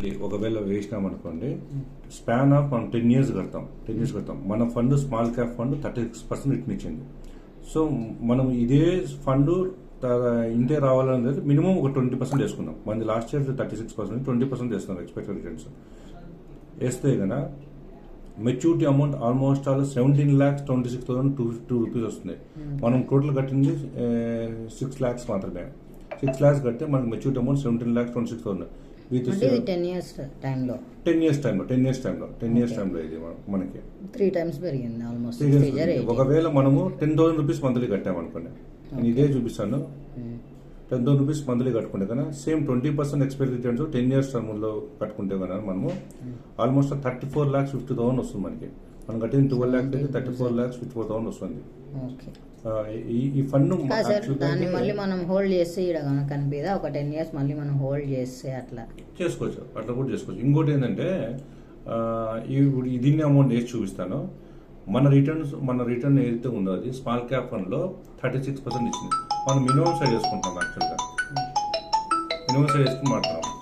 మనకి ఒకవేళ వేసినామనుకోండి, span of మనం 10 years కడతాం. మన fund small cap fund 36% return ఇచ్చింది. సో మనం ఇదే ఫండ్ ఇంతే రావాలనేది మినిమం ఒక 20% వేసుకుందాం. మనది లాస్ట్ ఇయర్ 36%, 20% వేస్తున్నాం ఎక్స్పెక్టెడ్ రిటర్న్స్ వేస్తే కనుక maturity amount almost all 17,26,252 rupees వస్తుంది. మనం టోటల్ కట్టింది 6 lakhs మాత్రమే. 6 lakhs కడితే మనకి మెచ్యూరిటీ అమౌంట్ 17,26,000 విత్ 10 years టైంలో 10 years టైంలో ఇది మనకి 3 times పెరిగింది ఆల్మోస్ట్. ఒకవేళ మనము 10,000 రూపీస్ మంత్లీ కట్టామనుకోండి, నేను ఇదే చూపిస్తాను. 10,000 రూపీస్ మంత్లీ కట్టుకుంటే కన్నా సేమ్ 20% ఎక్స్పెక్టెడ్ రిటర్న్స్ 10 years టర్మ్లో కట్టుకుంటే కన్నా మనము ఆల్మోస్ట్ 34,50,000 వస్తుంది మనకి. మనం కట్టిన 12 lakhs అయితే 34,54,000 వస్తుంది. ఈ ఫండ్ దాన్ని మళ్ళీ మనం హోల్డ్ చేస్తే కనిపిదా ఒక 10 years మళ్ళీ మనం హోల్డ్ చేస్తే అట్లా కూడా చేసుకోవచ్చు. ఇంకోటి ఏంటంటే దీన్ని అమౌంట్ వేసి చూపిస్తాను. మన రిటర్న్ ఏదైతే ఉందో అది స్మాల్ క్యాప్ ఫండ్ లో 36% ఇచ్చింది. మనం మినిమం సైడ్ వేసుకుంటాం. యాక్చువల్గా మినిమం సైడ్ వేసుకుని మాట్లాడతాం.